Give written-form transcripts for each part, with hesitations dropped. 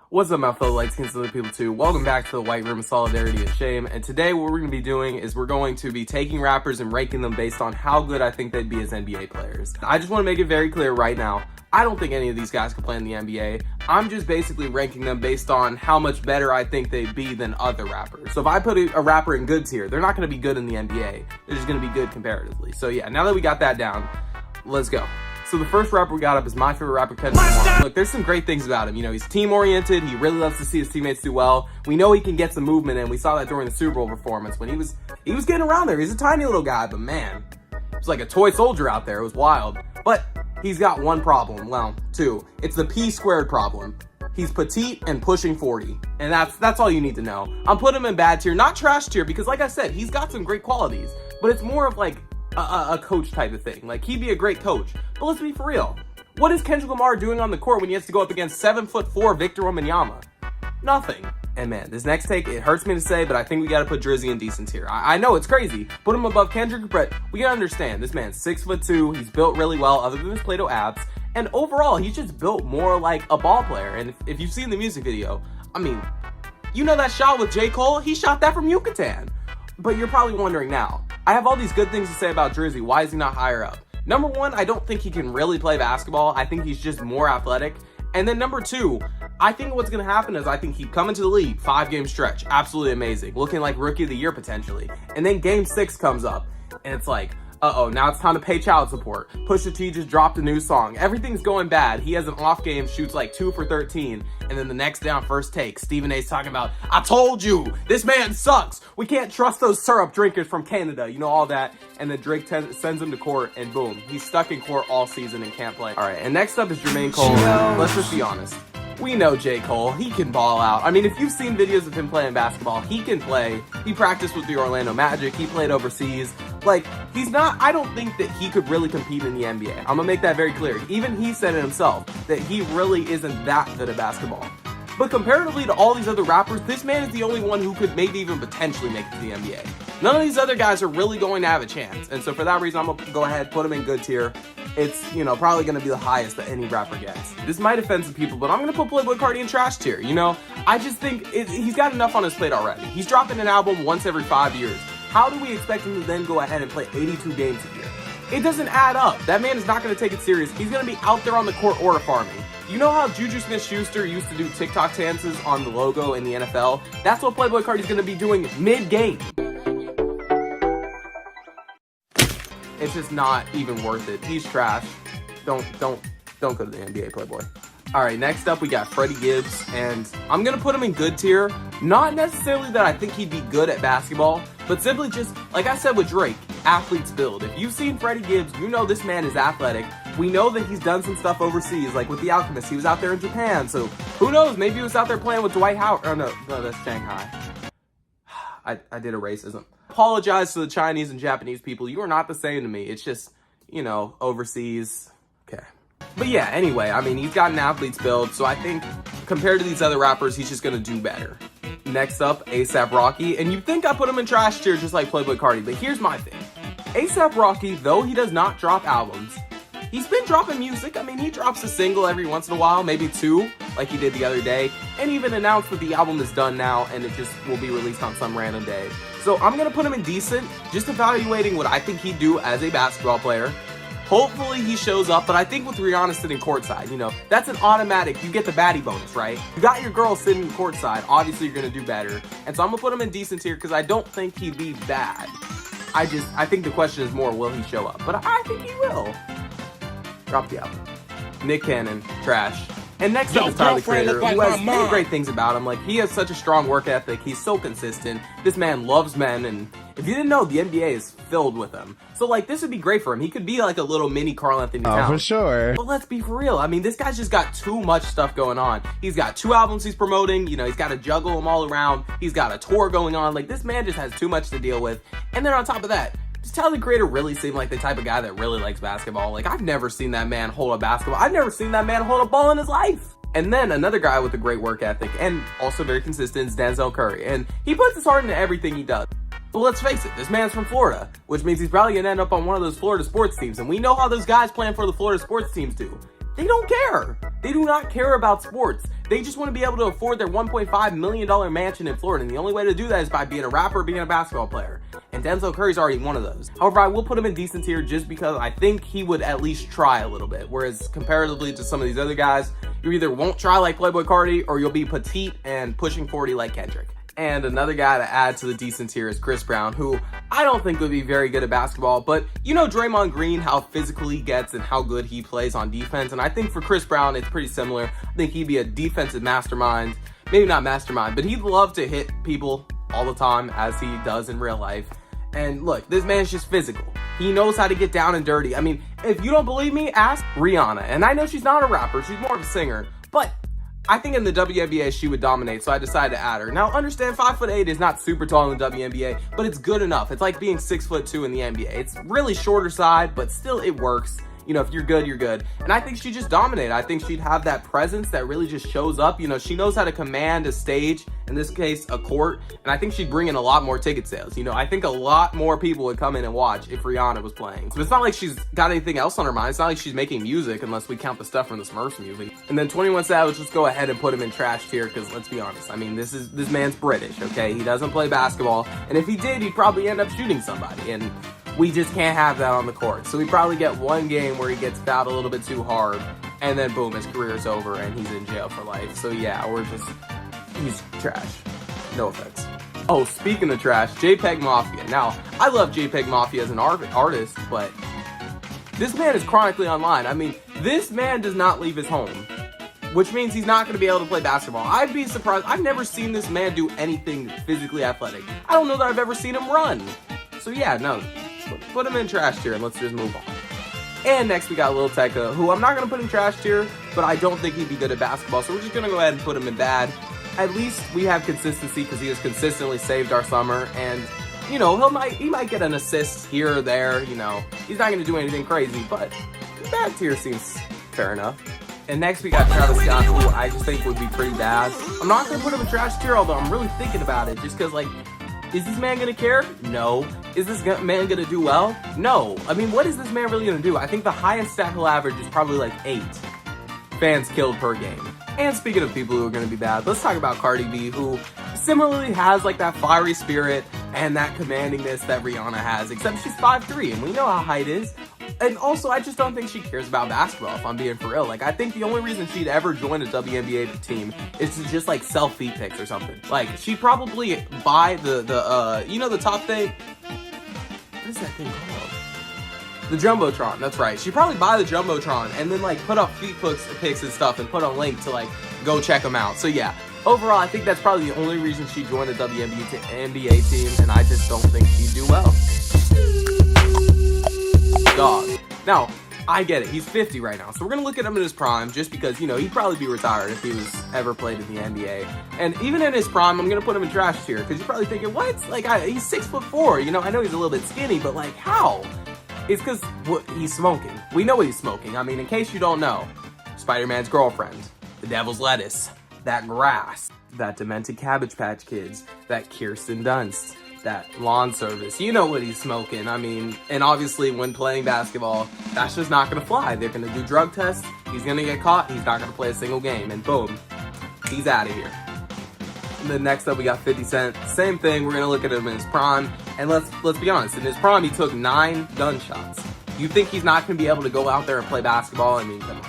What's up, my fellow light-skinned silly people too? Welcome back to the White Room of Solidarity and Shame. And today what we're going to be doing is we're going to be taking rappers and ranking them based on how good I think they'd be as NBA players. I just want to make it very clear right now, I don't think any of these guys can play in the NBA. I'm just basically ranking them based on how much better I think they'd be than other rappers. So if I put a rapper in good tier, they're not going to be good in the NBA. They're just going to be good comparatively. So yeah, now that we got that down, let's go. So the first rapper we got up is my favorite rapper, Kendrick Lamar. Look, there's some great things about him. You know, he's team-oriented. He really loves to see his teammates do well. We know he can get some movement, and we saw that during the Super Bowl performance when he was getting around there. He's a tiny little guy, but man, he was like a toy soldier out there. It was wild. But he's got one problem. Well, two. It's the P-squared problem. He's petite and pushing 40. And that's all you need to know. I'm putting him in bad tier, not trash tier, because like I said, he's got some great qualities. But it's more of like a coach type of thing. Like, he'd be a great coach. But let's be for real. What is Kendrick Lamar doing on the court when he has to go up against 7'4" Victor Wembanyama? Nothing. And man, this next take, it hurts me to say, but I think we gotta put Drizzy in decent tier. I know it's crazy. Put him above Kendrick, but we gotta understand, this man's 6'2", he's built really well, other than his Play-Doh abs, and overall, he's just built more like a ball player. And if you've seen the music video, I mean, you know that shot with J. Cole? He shot that from Yucatan. But you're probably wondering now, I have all these good things to say about Drizzy, why is he not higher up? Number one, I don't think he can really play basketball. I think he's just more athletic. And then number two, I think what's going to happen is I think he'd come into the league, 5-game stretch, absolutely amazing, looking like rookie of the year potentially. And then game 6 comes up, and it's like, uh-oh, now it's time to pay child support. Pusha T just dropped a new song. Everything's going bad. He has an off game, shoots like 2 for 13. And then the next down, first take, Stephen A's talking about, I told you, this man sucks. We can't trust those syrup drinkers from Canada. You know, all that. And then Drake sends him to court, and boom, he's stuck in court all season and can't play. All right, and next up is Jermaine Cole. Let's just be honest. We know J. Cole, he can ball out. I mean, if you've seen videos of him playing basketball, he can play. He practiced with the Orlando Magic, he played overseas. Like, he's not, I don't think that he could really compete in the NBA. I'm gonna make that very clear. Even he said it himself, that he really isn't that good at basketball. But comparatively to all these other rappers, this man is the only one who could maybe even potentially make it to the NBA. None of these other guys are really going to have a chance. And so for that reason, I'm gonna go ahead, put him in good tier. It's, you know, probably going to be the highest that any rapper gets. This might offend some people, but I'm going to put Playboi Carti in trash tier, you know? I just think he's got enough on his plate already. He's dropping an album once every 5 years. How do we expect him to then go ahead and play 82 games a year? It doesn't add up. That man is not going to take it serious. He's going to be out there on the court order farming. You know how Juju Smith-Schuster used to do TikTok dances on the logo in the NFL? That's what Playboi Carti's going to be doing mid-game. It's just not even worth it. He's trash. Don't go to the NBA, Playboy. All right, next up we got Freddie Gibbs, and I'm gonna put him in good tier. Not necessarily that I think he'd be good at basketball, but simply just, like I said with Drake, athletes build. If you've seen Freddie Gibbs, you know this man is athletic. We know that he's done some stuff overseas, like with The Alchemist. He was out there in Japan, so who knows? Maybe he was out there playing with Dwight Howard. Oh, no, that's Shanghai. I did a racism. Apologize to the Chinese and Japanese people. You are not the same to me. It's just, you know, overseas. Okay. But yeah, anyway, I mean, he's got an athlete's build, so I think compared to these other rappers, he's just gonna do better. Next up, A$AP Rocky, and you'd think I put him in trash tier just like Playboi Carti, but here's my thing. A$AP Rocky, though he does not drop albums, he's been dropping music. I mean, he drops a single every once in a while, maybe 2, like he did the other day, and even announced that the album is done now and it just will be released on some random day. So I'm going to put him in decent, just evaluating what I think he'd do as a basketball player. Hopefully he shows up, but I think with Rihanna sitting courtside, you know, that's an automatic, you get the baddie bonus, right? You got your girl sitting courtside, obviously you're going to do better. And so I'm going to put him in decent tier because I don't think he'd be bad. I think the question is more, will he show up? But I think he will. Drop the album. Nick Cannon, trash. And next up is Tyler, the Creator, who has many great things about him. Like, he has such a strong work ethic. He's so consistent. This man loves men, and if you didn't know, the NBA is filled with them. So, like, this would be great for him. He could be like a little mini Karl Anthony Towns. Oh, for sure. But let's be for real. I mean, this guy's just got too much stuff going on. He's got 2 albums he's promoting. You know, he's got to juggle them all around. He's got a tour going on. Like, this man just has too much to deal with. And then on top of that, does Tyler, the Creator, really seem like the type of guy that really likes basketball? Like, I've never seen that man hold a basketball. I've never seen that man hold a ball in his life. And then another guy with a great work ethic and also very consistent is Denzel Curry. And he puts his heart into everything he does. But let's face it, this man's from Florida, which means he's probably going to end up on one of those Florida sports teams. And we know how those guys playing for the Florida sports teams do. They don't care. They do not care about sports. They just want to be able to afford their $1.5 million mansion in Florida. And the only way to do that is by being a rapper or being a basketball player. And Denzel Curry's already one of those. However, I will put him in decent tier just because I think he would at least try a little bit. Whereas comparatively to some of these other guys, you either won't try like Playboi Carti or you'll be petite and pushing 40 like Kendrick. And another guy to add to the decent tier is Chris Brown, who I don't think would be very good at basketball, but you know Draymond Green, how physical he gets and how good he plays on defense. And I think for Chris Brown, it's pretty similar. I think he'd be a defensive mastermind. Maybe not mastermind, but he'd love to hit people all the time as he does in real life. And look, this man's just physical. He knows how to get down and dirty. I mean, if you don't believe me, ask Rihanna. And I know she's not a rapper, she's more of a singer, but I think in the WNBA she would dominate, so I decided to add her. Now understand 5'8" is not super tall in the WNBA, but it's good enough. It's like being 6'2" in the NBA. It's really shorter side, but still it works. You know, if you're good, you're good. And I think she just dominated. I think she'd have that presence that really just shows up. You know, she knows how to command a stage, in this case, a court. And I think she'd bring in a lot more ticket sales. You know, I think a lot more people would come in and watch if Rihanna was playing. So it's not like she's got anything else on her mind. It's not like she's making music unless we count the stuff from the Smurfs movie. And then 21 Savage, let's go ahead and put him in trash tier because let's be honest. I mean, this man's British, okay? He doesn't play basketball. And if he did, he'd probably end up shooting somebody. And we just can't have that on the court. So we probably get one game where he gets fouled a little bit too hard, and then boom, his career's over and he's in jail for life. So yeah, he's trash. No offense. Oh, speaking of trash, JPEG Mafia. Now, I love JPEG Mafia as an artist, but this man is chronically online. I mean, this man does not leave his home, which means he's not going to be able to play basketball. I'd be surprised. I've never seen this man do anything physically athletic. I don't know that I've ever seen him run. So yeah, no. Put him in trash tier and let's just move on. And next we got Lil Tecca, who I'm not going to put in trash tier, but I don't think he'd be good at basketball, so we're just going to go ahead and put him in bad. At least we have consistency because he has consistently saved our summer, and you know, he might get an assist here or there. You know, he's not going to do anything crazy, but bad tier seems fair enough. And next we got Travis Scott, who I just think would be pretty bad. I'm not going to put him in trash tier, although I'm really thinking about it, just because, like, is this man gonna care? No. Is this man gonna do well? No. I mean, what is this man really gonna do? I think the highest stat he'll average is probably like 8 fans killed per game. And speaking of people who are gonna be bad, let's talk about Cardi B, who similarly has like that fiery spirit and that commandingness that Rihanna has, except she's 5'3", and we know how height is. And also, I just don't think she cares about basketball, if I'm being for real. Like, I think the only reason she'd ever join a WNBA team is to just, like, sell feet pics or something. Like, she'd probably buy you know the top thing? What is that thing called? The Jumbotron, that's right. She'd probably buy the Jumbotron and then, like, put up feet pics and stuff and put a link to, like, go check them out. So, yeah. Overall, I think that's probably the only reason she joined the WNBA team, and I just don't think she'd do well. Dog. Now, I get it. He's 50 right now. So we're going to look at him in his prime just because, you know, he'd probably be retired if he was ever played in the NBA. And even in his prime, I'm going to put him in trash tier because you're probably thinking, what? Like, he's 6'4". You know, I know he's a little bit skinny, but like, how? It's because he's smoking. We know what he's smoking. I mean, in case you don't know, Spider-Man's girlfriend, the devil's lettuce, that grass, that demented Cabbage Patch Kids, that Kirsten Dunst, that lawn service. You know what he's smoking. I mean, and obviously when playing basketball, that's just not going to fly. They're going to do drug tests. He's going to get caught. He's not going to play a single game. And boom, he's out of here. And then next up, we got 50 Cent. Same thing. We're going to look at him in his prime. And let's be honest. In his prime, he took 9 gunshots. You think he's not going to be able to go out there and play basketball? I mean, come on.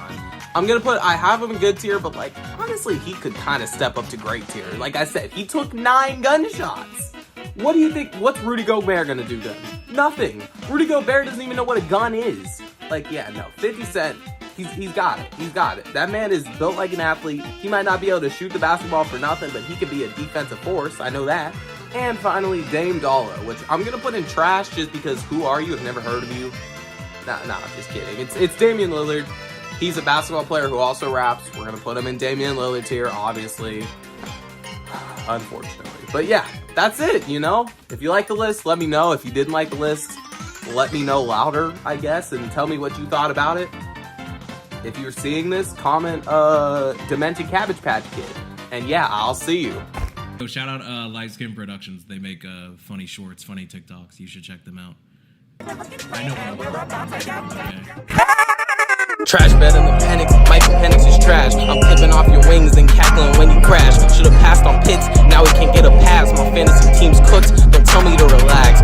I have him in good tier, but like, honestly, he could kind of step up to great tier. Like I said, he took 9 gunshots. What do you think? What's Rudy Gobert gonna do then? Nothing. Rudy Gobert doesn't even know what a gun is. Like, yeah, no. 50 Cent, he's got it. He's got it. That man is built like an athlete. He might not be able to shoot the basketball for nothing, but he could be a defensive force. I know that. And finally, Dame Dollar, which I'm gonna put in trash just because who are you? I've never heard of you. Nah, I'm just kidding. It's Damian Lillard. He's a basketball player who also raps. We're gonna put him in Damian Lillard tier, obviously. Unfortunately. But yeah, that's it, you know? If you like the list, let me know. If you didn't like the list, let me know louder, I guess, and tell me what you thought about it. If you're seeing this, comment Demented Cabbage Patch Kid. And yeah, I'll see you. So shout out Light Skin Productions. They make funny shorts, funny TikToks. You should check them out. I know. Okay. Trash better than Penix, Michael Penix is trash. I'm clipping off your wings, then cackling when you crash. Should've passed on Pitts, now he can't get a pass. My fantasy team's cooked, don't tell me to relax.